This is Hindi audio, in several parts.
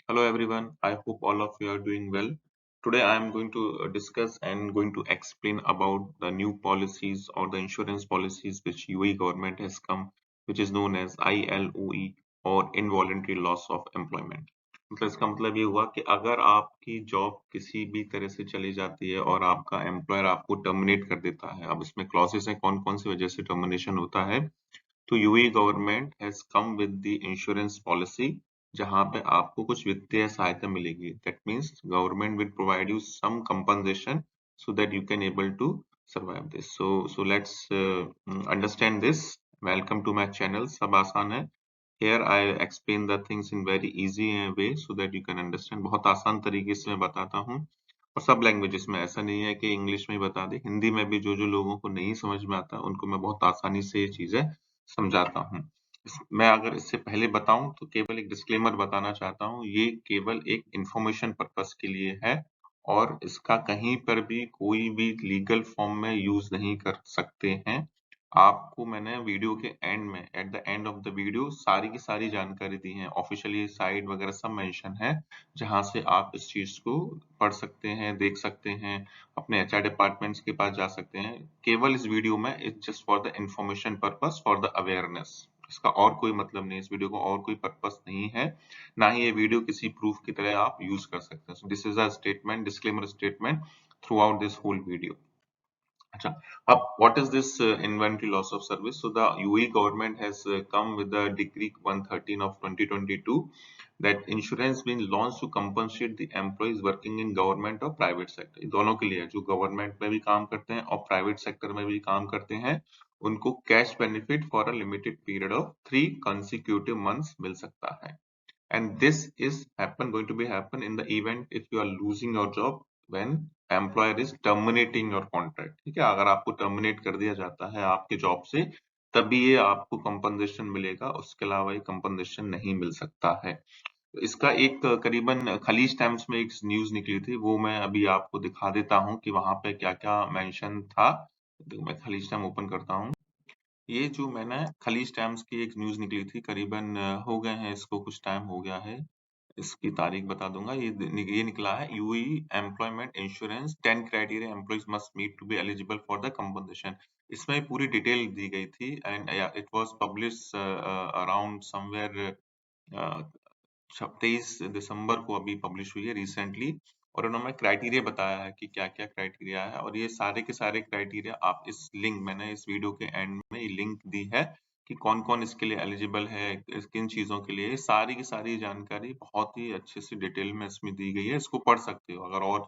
Hello everyone, I hope all of you are doing well. Today I am going to discuss and going to explain about the new policies or the insurance policies which UAE government has come, which is known as ILOE or involuntary loss of employment. मतलब इसका मतलब ये हुआ कि अगर आपकी जॉब किसी भी तरह से चली जाती है और आपका एम्प्लॉयर आपको टर्मिनेट कर देता है, अब इसमें क्लॉजेस हैं कौन कौन सी वजह से टर्मिनेशन होता है, तो UAE government has come with the insurance policy जहां पे आपको कुछ वित्तीय सहायता मिलेगी that means government will provide you some compensation so that you can able to survive this so let's understand this welcome to my channel सब आसान है here I explain the things in very easy way so that you can understand बहुत आसान तरीके से मैं बताता हूँ और सब लैंग्वेजेस में ऐसा नहीं है कि इंग्लिश में ही बता दे हिंदी में भी जो जो लोगों को नहीं समझ में आता उनको मैं बहुत आसानी से ये चीजें समझाता हूँ मैं अगर इससे पहले बताऊं तो केवल एक डिस्क्लेमर बताना चाहता हूँ ये केवल एक इंफॉर्मेशन पर्पस के लिए है और इसका कहीं पर भी कोई भी लीगल फॉर्म में यूज नहीं कर सकते हैं आपको मैंने वीडियो के एंड में at the end of the video सारी की सारी जानकारी दी है ऑफिशियली साइट वगैरह सब मेंशन है जहां से आप इस चीज को पढ़ सकते हैं देख सकते हैं अपने एचआर डिपार्टमेंट्स के पास जा सकते हैं केवल इस वीडियो में it's just for the information purpose for the awareness इसका और कोई मतलब नहीं इस वीडियो को और कोई पर्पस नहीं है ना ही ये वीडियो किसी प्रूफ की तरह आप यूज कर सकते हैं this is a statement disclaimer statement throughout this whole video अच्छा अब what is this inventory loss of service so the UAE government has come with the decree 113 of 2022 that insurance been launched to compensate the employees working in government or private sector ये दोनों के लिए है जो गवर्नमेंट में भी काम करते हैं और प्राइवेट सेक्टर में भी काम करते हैं उनको cash benefit for a limited period of 3 consecutive months मिल सकता है and this is going to be happen in the event if you are losing your job when employer is terminating your contract ठीक है अगर आपको टर्मिनेट कर दिया जाता है आपके जॉब से तभी ये आपको कंपनसेशन मिलेगा उसके अलावा ये कंपनसेशन नहीं मिल सकता है इसका एक करीबन खलीज टाइम्स में एक न्यूज निकली थी वो मैं अभी आपको दिखा देता हूँ कि वहां पे क्या क्या मेंशन था तो मैं खलीज टाइम ओपन करता हूँ ये जो मैंने खलीज टाइम्स की एक न्यूज निकली थी करीबन हो गए हैं इसको कुछ टाइम हो गया है इसकी तारीख बता दूंगा ये निकला है UAE employment insurance 10 criteria employees must meet to be eligible for the compensation इसमें पूरी डिटेल दी गई थी and it was publish around somewhere 23 दिसंबर को अभी पब्लिश हुई है रिसेंटली और उन्होंने क्राइटेरिया बताया है कि क्या क्या क्राइटेरिया है और ये सारे के सारे क्राइटेरिया आप इस लिंक मैंने इस वीडियो के एंड में ये लिंक दी है कि कौन कौन इसके लिए एलिजिबल है किन चीजों के लिए सारी की सारी जानकारी बहुत ही अच्छे से डिटेल में इसमें दी गई है इसको पढ़ सकते हो अगर और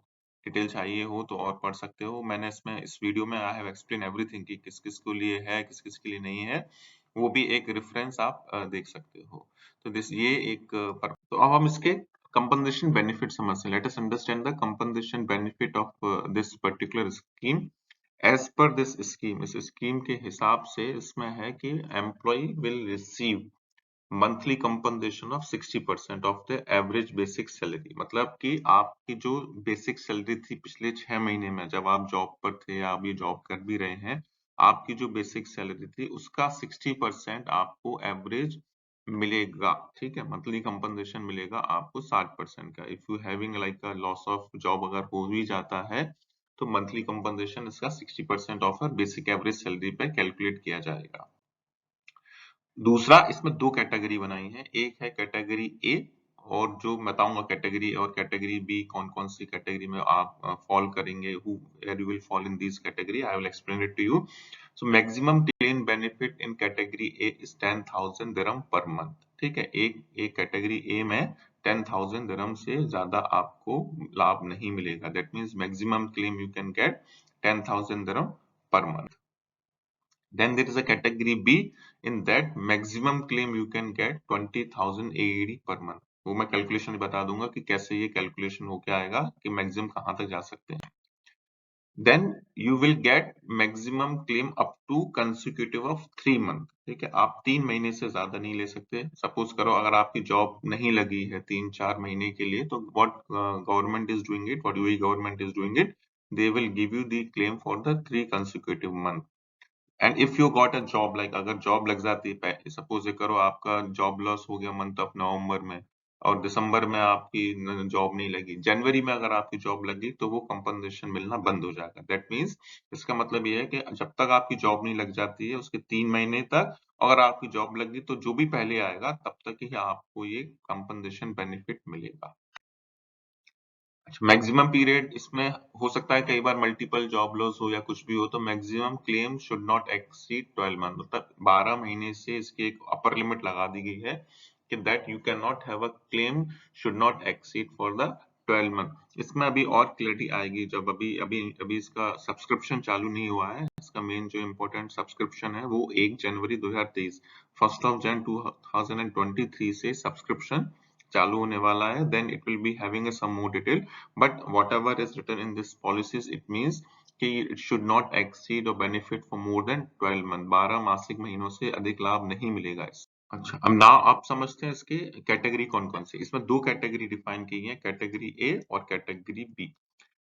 डिटेल चाहिए हो तो और पढ़ सकते हो मैंने इसमें इस वीडियो में आई हैव एक्सप्लेन एवरीथिंग कि किस किस के लिए है किस किस के लिए नहीं है वो भी एक रेफरेंस आप देख सकते हो तो दिस ये एक तो अब हम इसके compensation benefit समझते हैं let us understand the compensation benefit of this particular scheme as per this scheme इस स्कीम के हिसाब से इसमें है कि employee will receive monthly compensation of 60% of the average basic salary मतलब कि आपकी जो बेसिक सैलरी थी पिछले 6 महीने में जब आप जॉब पर थे या अभी जॉब कर भी रहे हैं आपकी जो बेसिक सैलरी थी उसका 60% आपको एवरेज मिलेगा ठीक है मंथली कंपनसेशन मिलेगा आपको 60% का if you having like a loss of job अगर हो भी जाता है तो मंथली कंपनसेशन इसका 60% ऑफ बेसिक एवरेज सैलरी पे कैलकुलेट किया जाएगा दूसरा इसमें दो कैटेगरी बनाई है एक है कैटेगरी ए और जो बताऊंगा कैटेगरी और कैटेगरी बी कौन कौन सी कैटेगरी में आप फॉल करेंगे who where you will fall in this category I will explain it to you so maximum claim benefit in category A is 10,000 dirham per month ठीक है एक कैटेगरी ए में 10,000 दिरहम से ज्यादा आपको लाभ नहीं मिलेगा that means maximum claim you can get 10,000 dirham per month then there is a category B. In that maximum claim you can get 20,000 AED per month. वो मैं कैलकुलेशन बता दूंगा कि कैसे ये कैलकुलेशन होके आएगा कि मैक्सिमम कहाँ तक जा सकते हैं then you will get maximum claim up to consecutive of 3 month ठीक है आप 3 महीने से ज्यादा नहीं ले सकते सपोज करो अगर आपकी जॉब नहीं लगी है 3-4 महीने के लिए तो what government is doing it what UAE government is doing it they will give you the claim for the 3 consecutive month and if you got a job like अगर जॉब लग जाती है सपोज ये करो आपका जॉब लॉस हो गया मंथ ऑफ नवंबर में और दिसंबर में आपकी जॉब नहीं लगी, जनवरी में अगर आपकी जॉब लगी तो वो कंपनसेशन मिलना बंद हो जाएगा। दैट मीन्स इसका मतलब ये है कि जब तक आपकी जॉब नहीं लग जाती है उसके 3 महीने तक अगर आपकी जॉब लगी तो जो भी पहले आएगा तब तक ही आपको ये कंपनसेशन बेनिफिट मिलेगा। अच्छा, मैक्सिमम पीरियड इसमें हो सकता है कई बार मल्टीपल जॉब लॉस हो या कुछ भी हो, तो maximum claim should not exceed 12 month, मतलब 12 महीने से इसकी एक अपर लिमिट लगा दी गई है कि that you can not have a claim should not exceed for the 12 month. इसमें अभी और क्लैरिटी आएगी जब अभी अभी अभी इसका सब्सक्रिप्शन चालू नहीं हुआ है। इसका मेन जो इम्पोर्टेंट सब्सक्रिप्शन है वो 1 जनवरी 2023, 1 जनवरी 2023 से सब्सक्रिप्शन चालू होने वाला है। Then it will be having a some more detail, but whatever is written in this policies it means कि it should not exceed or benefit for more than 12 month, 12 मासिक महीनों से अधिक लाभ नहीं मिलेगा इस। अच्छा, अब ना आप समझते हैं इसके कैटेगरी कौन कौन सी। इसमें दो कैटेगरी डिफाइन की है, कैटेगरी ए और कैटेगरी बी।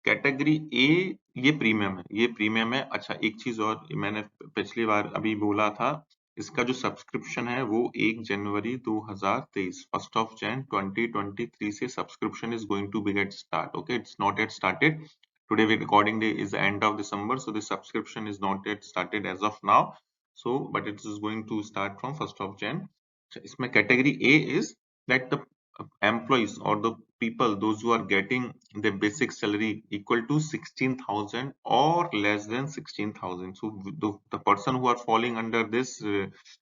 कैटेगरी ए ये प्रीमियम है, ये प्रीमियम है। अच्छा, एक चीज और मैंने पिछली बार अभी बोला था, इसका जो सब्सक्रिप्शन है वो 1 जनवरी 2023, 1 Jan 2023 से subscription is going to be get start. Okay, it's not yet started. Today we recording day is the end of दिसंबर, so this subscription is not yet started as of now, so but it is going to start from 1 Jan। इसमें category A is that the employees or the people those who are getting the basic salary equal to 16,000 or less than 16,000, so the person who are falling under this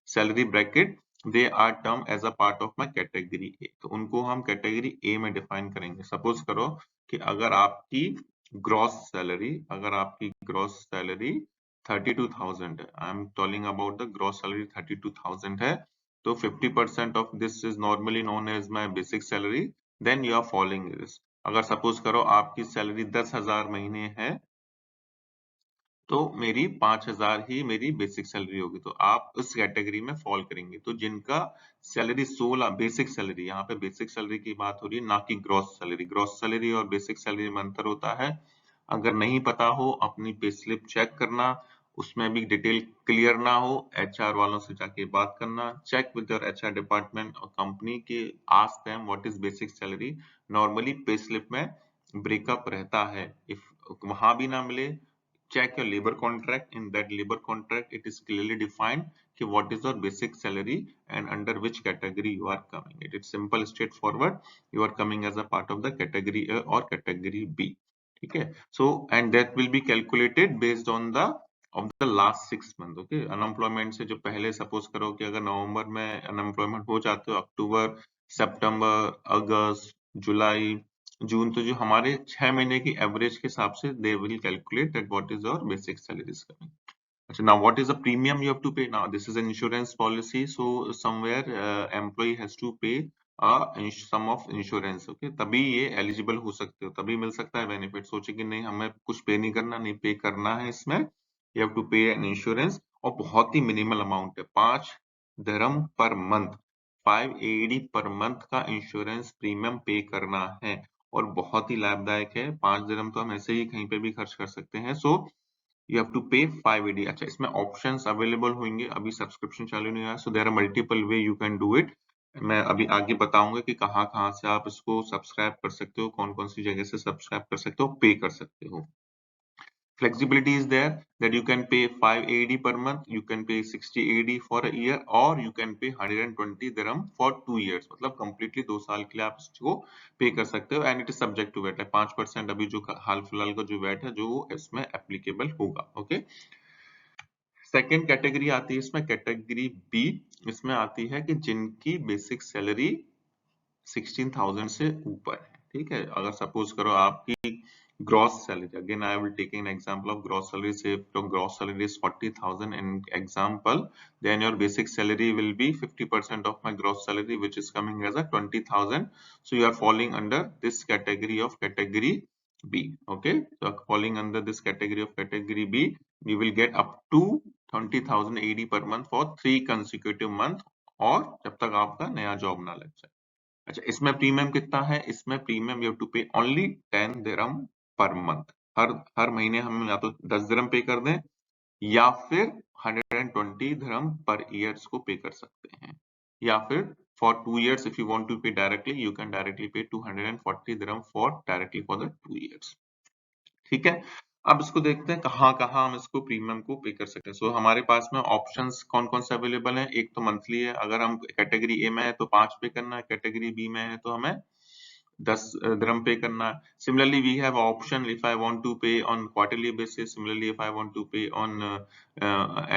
salary bracket, they are termed as a part of my category A। तो उनको हम कैटेगरी ए में डिफाइन करेंगे। सपोज करो कि अगर आपकी ग्रॉस सैलरी 32,000 है, I am talking about the gross salary 32,000 है, तो 50% of this is normally known as my basic salary, then you are following this। अगर सपोज करो आपकी सैलरी 10,000 महीने है तो मेरी 5,000 ही मेरी बेसिक सैलरी होगी, तो आप उस कैटेगरी में फॉल करेंगे। तो जिनका सैलरी 16 बेसिक सैलरी, यहाँ पे बेसिक सैलरी की बात हो रही है ना कि ग्रॉस सैलरी। ग्रॉस सैलरी और बेसिक सैलरी में अंतर होता है। अगर नहीं पता हो अपनी पे स्लिप चेक करना, उसमें भी डिटेल क्लियर ना हो, एचआर वालों से जाके बात करना, check with your HR department और कंपनी के, ask them what is basic salary. Normally pay slip में ब्रेकअप रहता है, इफ वहां भी ना मिले, check your labor contract। In that labor contract it is clearly defined कि what is your basic salary and under which category you are coming। It is simple straightforward, you are coming as a part of the category A or category B। ठीक है, so and that will be calculated based on the of the last 6 month। Okay, unemployment से जो पहले सपोज करो कि अगर नवंबर में अनएम्प्लॉयमेंट हो जाते हो, अक्टूबर, सितंबर, अगस्त, जुलाई, जून, तो जो हमारे 6 महीने की एवरेज के हिसाब से they will calculate that what is your basic salary coming. अच्छा, now what is the premium you have to pay? Now this is an insurance policy, so somewhere employee has to pay a sum of insurance। okay, तभी ये एलिजिबल हो सकते हो, तभी मिल सकता है बेनिफिट। सोचे कि नहीं हमें कुछ पे नहीं करना, नहीं पे करना है इसमें, you have to pay an insurance। और बहुत ही मिनिमल अमाउंट है, 5 dirham per month, 5 AED per month का इंश्योरेंस प्रीमियम पे करना है। और बहुत ही लाभदायक है, 5 dirham तो हम ऐसे ही कहीं पे भी खर्च कर सकते हैं। सो you have to pay 5 AED। अच्छा, इसमें ऑप्शंस अवेलेबल होंगे, अभी सब्सक्रिप्शन चालू नहीं हुआ, so there are multiple way you can do it. मैं अभी आगे बताऊंगा कि कहाँ कहाँ से आप इसको सब्सक्राइब कर सकते हो, कौन कौन सी जगह से सब्सक्राइब कर सकते हो, पे कर सकते हो। Flexibility is there that you can pay 5 AED per month, you can pay 60 AED for a year, or you can pay 120 dirham for 2 years। मतलब completely 2 साल के लिए आप इसको पे कर सकते हो, and it is subject to VAT है। 5% अभी जो हाल फिलहाल का जो VAT है जो इसमें एप्लीकेबल होगा। ओके, सेकेंड कैटेगरी आती है इसमें, कैटेगरी बी। इसमें आती है कि जिनकी बेसिक सैलरी 16,000 से ऊपर है। ठीक है, अगर सपोज करो आपकी gross salary, again I will take an example of gross salary, say gross salary is 40,000 in example, then your basic salary will be 50% of my gross salary which is coming as a 20,000। So you are following under this category of category B। Okay, so falling under this category of category B, you will get up to 20,000 AED per month for 3 consecutive month, और जब तक आपका नया जॉब ना लग जाए। अच्छा, इसमें प्रीमियम कितना है? इसमें प्रीमियम यू हैव टू पे ओनली 10 दिरहम पर मंथ। हर महीने हम या तो 10 दिरहम पे कर दें या फिर 120 दिरहम पर ईयर को पे कर सकते हैं, या फिर For 2 years, if you want to pay directly, you can directly pay 240 dirham for directly for the 2 years. ठीक है, अब इसको देखते हैं कहाँ कहाँ हम इसको प्रीमियम को पे कर सकते हैं. सो हमारे पास में ऑप्शंस कौन कौन से अवेलेबल हैं. एक तो मंथली है, अगर हम कैटेगरी ए में है तो 5 पे करना है, कैटेगरी बी में है तो हमें 10 dirham पे करना है. Similarly, we have option if I want to pay on quarterly basis. Similarly, if I want to pay on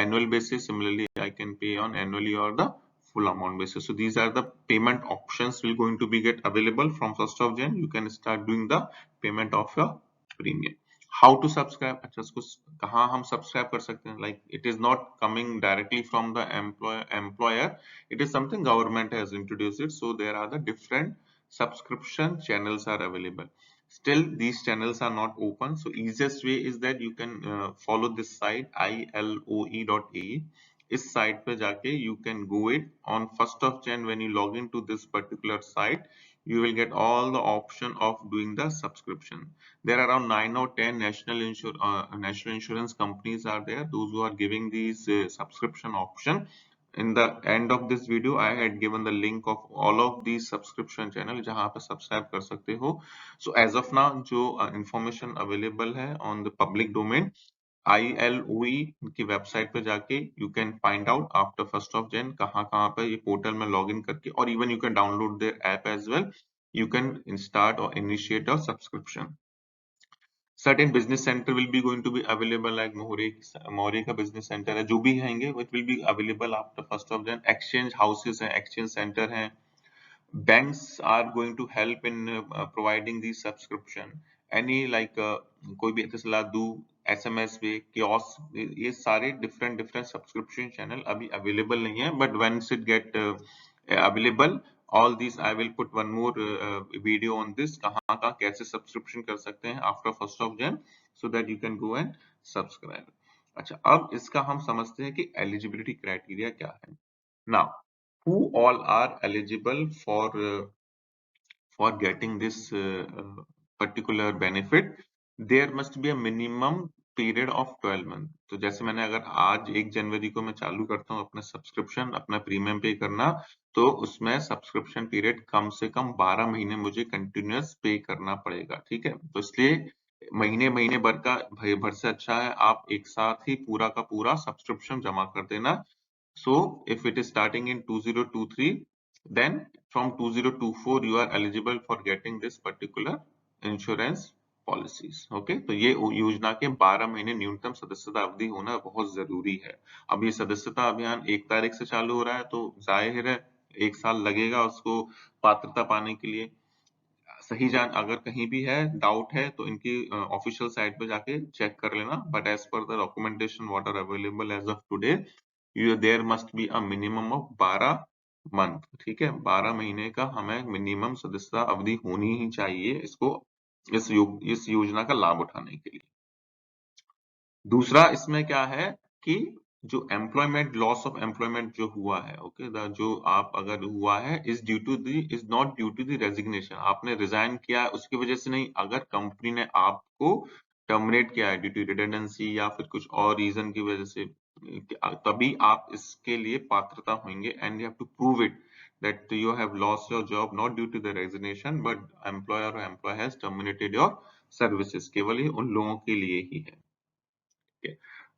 annual basis. Similarly, I can pay on annually or the full amount basis. So these are the payment options will going to be get available from 1st of Jan. You can start doing the payment of your premium. How to subscribe? अच्छा इसको कहाँ हम subscribe कर सकते हैं? Like it is not coming directly from the employer. It is something government has introduced it. So there are the different subscription channels are available. Still these channels are not open, so easiest way is that you can follow this site iloe.ae. इस site पे जाके you can go it on 1st of Jan. When you log into this particular site, you will get all the option of doing the subscription. There are around 9 or 10 national insurance companies are there, those who are giving these subscription option. In the end of this video, I had given the link of all of these subscription channel जहाँ पे subscribe कर सकते हो. So as of now जो information available है on the public domain, ILOE की वेबसाइट पे जाके you can find out after 1st of Jan कहाँ कहाँ पे ये पोर्टल में लॉग इन करके, और even you can download their app as well. You can start or initiate a subscription. Certain business center will be going to be available like मोहरे का business center है, जो भी हैंगे it will be available after 1st of Jan. Exchange houses हैं, exchange center हैं. Banks are going to help in providing the subscription. Any like कोई भी इतला दू SMS पे kiosk, ये सारे different subscription channel अभी available नहीं है, but once it get available, all these I will put one more video on this कहाँ का कैसे subscription कर सकते हैं after 1st of Jan, so that you can go and subscribe. अच्छा, अब इसका हम समझते हैं कि eligibility criteria क्या है. Now, who all are eligible for getting this particular benefit? There must be a minimum period of 12 month. तो जैसे मैंने अगर आज 1 जनवरी को मैं चालू करता हूँ अपना सब्सक्रिप्शन, अपना प्रीमियम पे करना, तो उसमें सब्सक्रिप्शन पीरियड कम से कम 12 महीने मुझे कंटिन्यूअस पे करना पड़ेगा. ठीक है, तो इसलिए महीने महीने भर से अच्छा है आप एक साथ ही पूरा का पूरा सब्सक्रिप्शन जमा कर देना. So if it is starting in 2023, then from 2024 you are eligible for getting this particular insurance policies. Okay, तो ये योजना के 12 महीने न्यूनतम सदस्यता अवधि होना बहुत जरूरी है. अब ये सदस्यता अभियान 1 तारीख से चालू हो रहा है, तो जाहिर है 1 साल लगेगा उसको पात्रता पाने के लिए. सही जान अगर कहीं भी है डाउट है तो इनकी ऑफिशियल साइट पे जाके चेक कर लेना. But as per the documentation what are available as of today, there must be a minimum of 12 month. ठीक है, 12 महीने का हमें मिनिमम सदस्यता अवधि होनी ही चाहिए इसको इस योजना का लाभ उठाने के लिए. दूसरा इसमें क्या है कि जो एम्प्लॉयमेंट लॉस ऑफ एम्प्लॉयमेंट जो हुआ है, ओके, जो आप अगर हुआ है is not due to the resignation. आपने रिजाइन किया है उसकी वजह से नहीं, अगर कंपनी ने आपको टर्मिनेट किया है ड्यू टू रिडंडेंसी या फिर कुछ और रीजन की वजह से, तभी आप इसके लिए पात्रता होंगे. And you have to prove it that you have lost your job not due to the resignation but employer or employer has terminated your services. केवल ये उन लोगों के लिए ही है.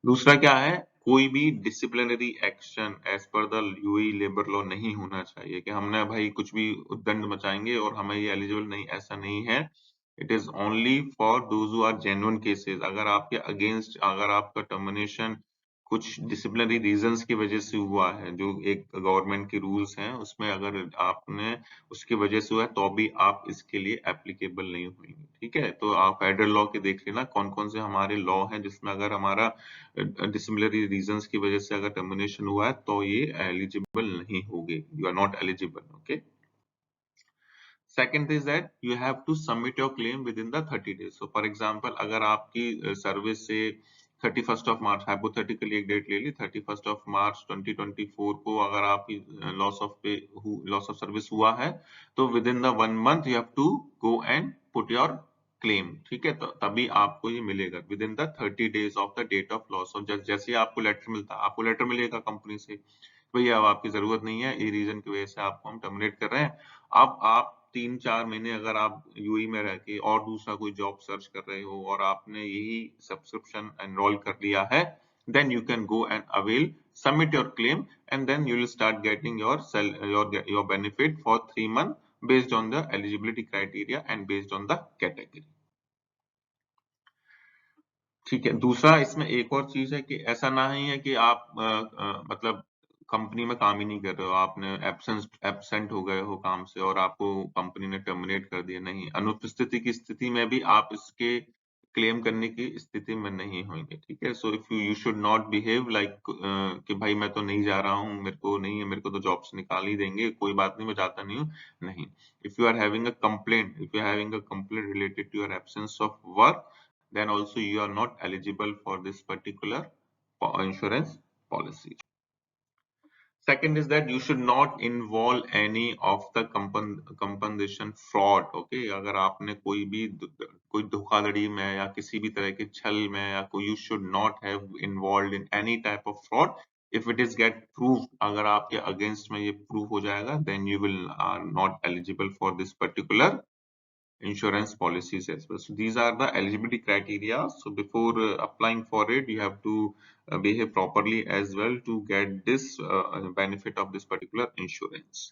दूसरा क्या है, कोई भी disciplinary action as per the UAE labour law नहीं होना चाहिए कि हमने भाई कुछ भी उद्दंड मचाएंगे और हमें ये एलिजिबल नहीं, ऐसा नहीं है. It is only for those who are genuine cases. अगर आपके अगेंस्ट अगर आपका टर्मिनेशन कुछ डिसिप्लिनरी रीजंस की वजह से हुआ है, जो एक गवर्नमेंट के रूल्स हैं उसमें अगर आपने उसकी वजह से हुआ है, तो भी आप इसके लिए एप्लीकेबल नहीं होंगे. ठीक है, तो आप फेडरल लॉ के देख लेना कौन कौन से हमारे लॉ हैं जिसमें अगर हमारा डिसिप्लिनरी रीजंस की वजह से अगर टर्मिनेशन हुआ है तो ये एलिजिबल नहीं होंगे. You are not eligible. Okay. Second is that you have to submit your claim within the 30 days. So for example, अगर आपकी सर्विस से 31st ऑफ मार्च, हाइपोथेटिकली एक डेट ले ली, 31st ऑफ मार्च 2024 को अगर आपकी लॉस ऑफ सर्विस हुआ है, तो within the 1 month you have to go and put your claim. ठीक है, तो तभी आपको ये मिलेगा within the 30 days of the date of loss of. जैसे आपको लेटर मिलता है, आपको लेटर मिलेगा कंपनी से भैया अब आपकी जरूरत नहीं है, ये रीजन की वजह से आपको हम टर्मिनेट कर रहे हैं। अब आप 3-4 महीने अगर आप यूएई में रह के और दूसरा कोई जॉब सर्च कर रहे हो और आपने यही सब्सक्रिप्शन एनरोल कर लिया है, then you can go and avail, submit your claim, and then you will start getting your benefit for 3 months based on the eligibility criteria and based on the category। ठीक है। दूसरा इसमें एक और चीज है कि ऐसा नहीं है कि आप मतलब कंपनी में काम ही नहीं कर रहे हो, आपने एब्सेंट हो गए हो काम से और आपको कंपनी ने टर्मिनेट कर दिया। नहीं, अनुपस्थिति की स्थिति में भी आप इसके क्लेम करने की स्थिति में नहीं होंगे। ठीक है। सो if you should not behave like कि भाई मैं तो नहीं जा रहा हूँ, मेरे को नहीं है, मेरे को तो जॉब से निकाल ही देंगे, कोई बात नहीं, मैं जाता नहीं हूँ। नहीं, if you are having a complaint, if you are having a complaint related to your absence of work, then also you are not eligible for this particular insurance policy। Second is that you should not involve any of the compensation fraud। okay, अगर आपने कोई धोखाधड़ी में या किसी भी तरह के छल में या कोई, you should not have involved in any type of fraud। if it is get proved, अगर आपके against में ये prove हो जाएगा, then you will are not eligible for this particular insurance policies as well। So these are the eligibility criteria. So before applying for it, you have to behave properly as well to get this benefit of this particular insurance।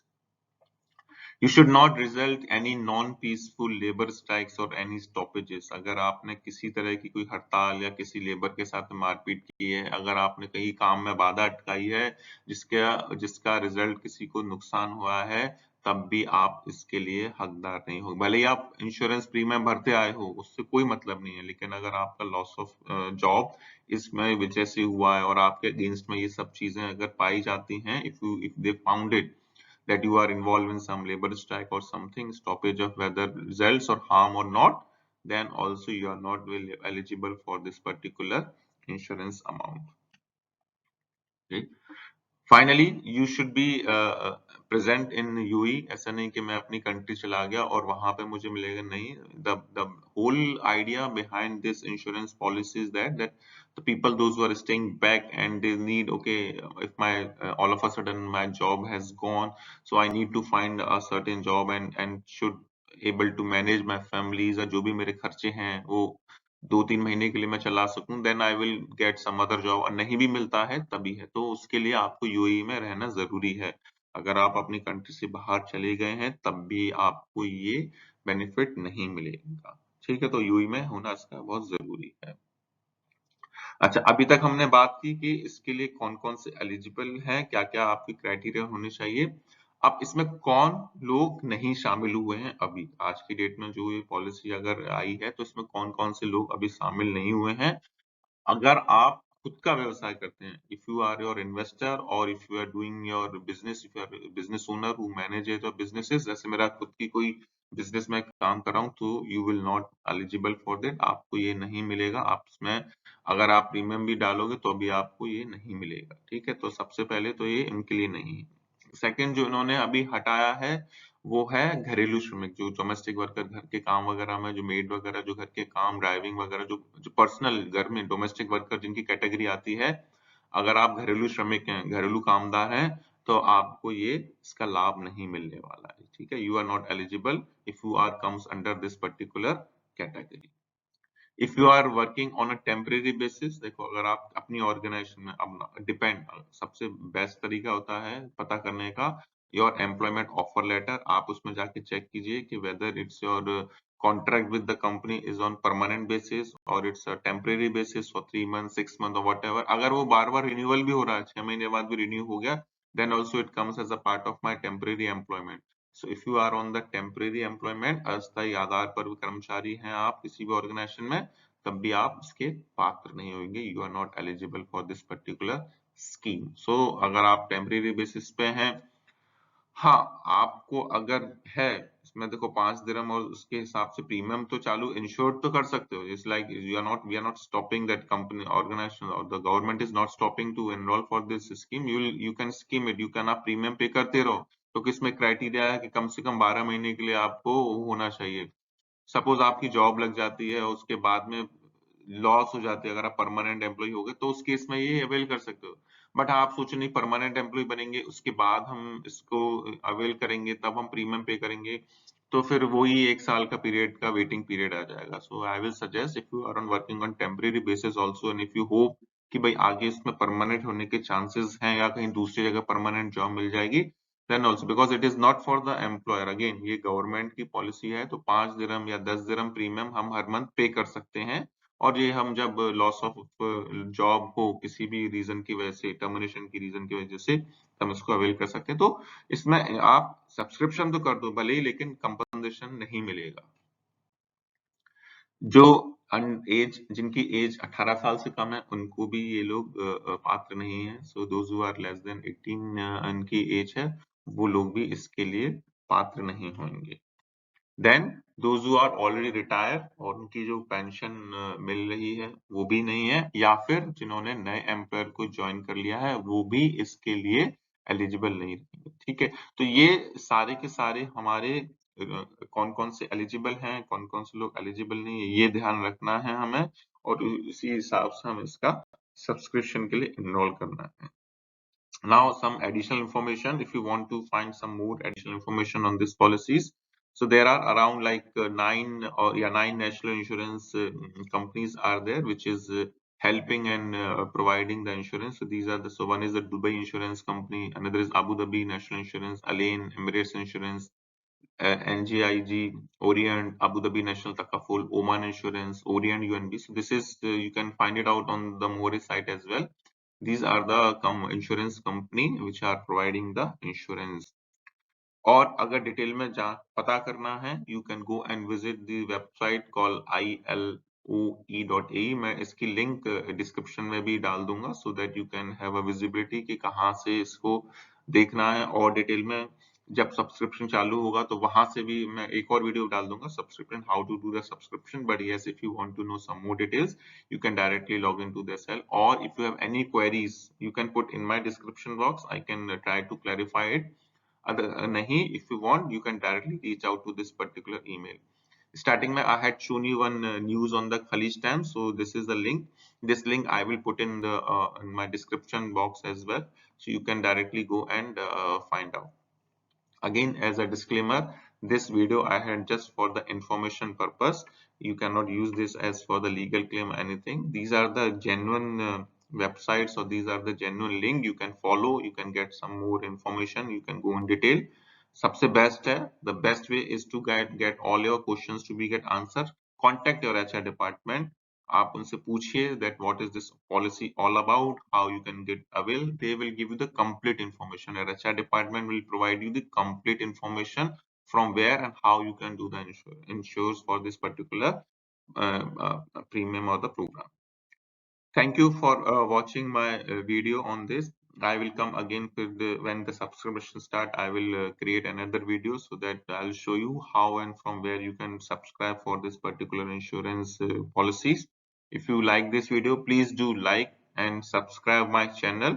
You should not result any non-peaceful labor strikes or any stoppages। अगर आपने किसी तरह की कोई हड़ताल या किसी लेबर के साथ मारपीट की है, अगर आपने कहीं काम में बाधा अटकाई है जिसका जिसका रिजल्ट किसी को नुकसान हुआ है, तब भी आप इसके लिए हकदार नहीं हो। भले ही आप इंश्योरेंस प्रीमियम भरते आए हो, उससे कोई मतलब नहीं है, लेकिन अगर आपका लॉस ऑफ जॉब इसमें वजह से हुआ है और आपके अगेंस्ट में ये सब चीजें अगर पाई जाती हैं, if they found it that you are involved in some labor strike or something, stoppage of whether results or harm or not, then also you are not eligible for this particular insurance amount। okay? Finally you should be present in UAE. ऐसा नहीं कि मैं अपनी कंट्री चला गया और वहां पे मुझे मिलेगा, नहीं। The whole idea behind this insurance policy is that the people those who are staying back and they need, okay, if my all of a sudden my job has gone, so I need to find a certain job and should able to manage my families, और जो भी मेरे खर्चे हैं वो 2-3 महीने के लिए मैं चला सकूं, then I will get some other job. और नहीं भी मिलता है तभी है, तो उसके लिए आपको यूएई में रहना जरूरी है। अगर आप अपनी कंट्री से बाहर चले गए हैं तब भी आपको ये बेनिफिट नहीं मिलेगा। ठीक है, तो यूएई में होना इसका बहुत जरूरी है। अच्छा, अभी तक हमने बात की कि इसके लिए कौन कौन से एलिजिबल हैं, क्या क्या आपके क्राइटेरिया होने चाहिए। अब इसमें कौन लोग नहीं शामिल हुए हैं अभी आज की डेट में, जो ये पॉलिसी अगर आई है तो इसमें कौन कौन से लोग अभी शामिल नहीं हुए हैं। अगर आप खुद का व्यवसाय करते हैं, if you are your investor और if you are doing your business, if you are business owner who manages your businesses, जैसे मेरा खुद की कोई बिजनेस में काम कर रहा हूँ, तो you will not eligible for that, आपको ये नहीं मिलेगा। आप इसमें अगर आप प्रीमियम भी डालोगे तो भी आपको ये नहीं मिलेगा। ठीक है, तो सबसे पहले तो ये इनके लिए नहीं है। सेकंड जो इन्होंने अभी हटाया है वो है घरेलू श्रमिक, जो डोमेस्टिक वर्कर, घर के काम वगैरह में जो मेड वगैरह जो घर के काम, ड्राइविंग वगैरह, जो पर्सनल घर में डोमेस्टिक वर्कर जिनकी कैटेगरी आती है, अगर आप घरेलू श्रमिक हैं, घरेलू कामदार हैं, तो आपको ये इसका लाभ नहीं मिलने वाला है। ठीक है, you are not eligible if you are comes under this particular category. If you are working on a temporary basis, देखो अगर आप अपनी ऑर्गेनाइजेशन में, अब डिपेंड, सबसे बेस्ट तरीका होता है पता करने का योर एम्प्लॉयमेंट ऑफर लेटर। आप उसमें जाके चेक कीजिए कि whether it's your contract with the company is on permanent basis और it's temporary basis for 3 month, 6 month और वट एवर। अगर वो बार बार रिन्यूअल भी हो रहा है, 6 महीने बाद भी रिन्यू हो गया, then also it comes as a part of my temporary employment. So if you are on the temporary employment, अस्थायी आधार पर कर्मचारी हैं आप किसी भी ऑर्गेनाइजेशन में, तब भी आप इसके पात्र नहीं होंगे। You are not eligible for this particular scheme. So अगर आप टेम्परेरी बेसिस पे हैं, हाँ, आपको अगर है इसमें, देखो 5 दिरहम और उसके हिसाब से प्रीमियम तो चालू इंश्योर्ड तो कर सकते हो। It's like you are not, we are not stopping that company organisation और the government is not stopping to enrol for this scheme. You can scheme it, you can, आप प्रीमियम पे करते रहो, क्योंकि इसमें क्राइटेरिया है कि कम से कम 12 महीने के लिए आपको होना चाहिए। सपोज आपकी जॉब लग जाती है और उसके बाद में लॉस हो जाती है, अगर आप परमानेंट एम्प्लॉय हो गए, तो उस केस में ये अवेल कर सकते हो। बट आप सोचो नहीं परमानेंट एम्प्लॉय बनेंगे उसके बाद हम इसको अवेल करेंगे तब हम प्रीमियम पे करेंगे, तो फिर वही 1 साल का पीरियड का वेटिंग पीरियड आ जाएगा। So I will suggest if you are on working on temporary basis also and if you hope कि भाई आगे इसमें परमानेंट होने के चांसेस हैं या कहीं दूसरी जगह परमानेंट जॉब मिल जाएगी, then also because it is not for the employer, again ये गवर्नमेंट की पॉलिसी है, तो 5 दिरहम या 10 दिरहम प्रीमियम हम हर मंथ पे कर सकते हैं। और ये हम जब लॉस ऑफ जॉब हो किसी भी रीजन की वजह से, टर्मिनेशन की रीजन की वजह से, हम इसको अवेल कर सकते हैं। तो इसमें आप सब्सक्रिप्शन तो कर दो भले ही, लेकिन कंपनसेशन नहीं मिलेगा। जो एज जिनकी एज 18 साल से कम है उनको भी ये लोग पात्र नहीं है। So those who are less than 18 इनकी एज है, वो लोग भी इसके लिए पात्र नहीं होंगे। Then those who are already retire और उनकी जो पेंशन मिल रही है वो भी नहीं है, या फिर जिन्होंने नए एम्प्लॉयर को ज्वाइन कर लिया है वो भी इसके लिए एलिजिबल नहीं रहेंगे। ठीक है, तो ये सारे के सारे हमारे कौन कौन से एलिजिबल हैं, कौन कौन से लोग एलिजिबल नहीं है, ये ध्यान रखना है हमें, और उसी हिसाब से हम इसका सब्सक्रिप्शन के लिए इनरोल करना है। Now, some additional information, if you want to find some more additional information on these policies. So there are around like nine national insurance companies are there, which is helping and providing the insurance. So these are so one is the Dubai Insurance Company, another is Abu Dhabi National Insurance, Alain Emirates Insurance, NGIG, Orient, Abu Dhabi National Takaful, Oman Insurance, Orient UNB. So this is you can find it out on the More site as well. These are the insurance company which are providing the insurance. और अगर डिटेल में पता करना है, you can go and visit the website call ILOE.AE। मैं इसकी लिंक डिस्क्रिप्शन में भी डाल दूंगा, सो that you can have a visibility कि कहाँ से इसको देखना है। और डिटेल में जब सब्सक्रिप्शन चालू होगा तो वहां से भी मैं एक और वीडियो डाल दूंगा, subscription, how to do the subscription. But yes, if you want to know some more details, you can directly log into the cell, or if you have any queries you can put in my description box, I can try to clarify it. अगर nahi, if you want you can directly reach out to this particular email. Starting mein I had shown you one news on the Khalij Times, so this is the link. This link I will put in the in my description box as well, so you can directly go and find out. Again, as a disclaimer, this video I had just for the information purpose. You cannot use this as for the legal claim or anything. These are the genuine websites, or these are the genuine link you can follow. You can get some more information. You can go in detail. सबसे बेस्ट है, the best way is to get all your questions to be get answered. Contact your HR department. आप उनसे पूछिए that what is this policy all about, how you can get avail. They will give you the complete information. Your HR department will provide you the complete information from where and how you can do the insures for this particular premium or the program. Thank you for watching my video on this. I will come again with when the subscription start. I will create another video so that I'll show you how and from where you can subscribe for this particular insurance policies. If you like this video, please do like and subscribe my channel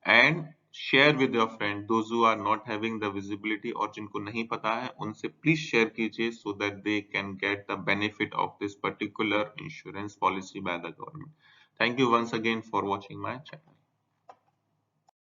and share with your friend. Those who are not having the visibility और जिनको नहीं पता है उनसे please share कीजिए so that they can get the benefit of this particular insurance policy by the government. Thank you once again for watching my channel.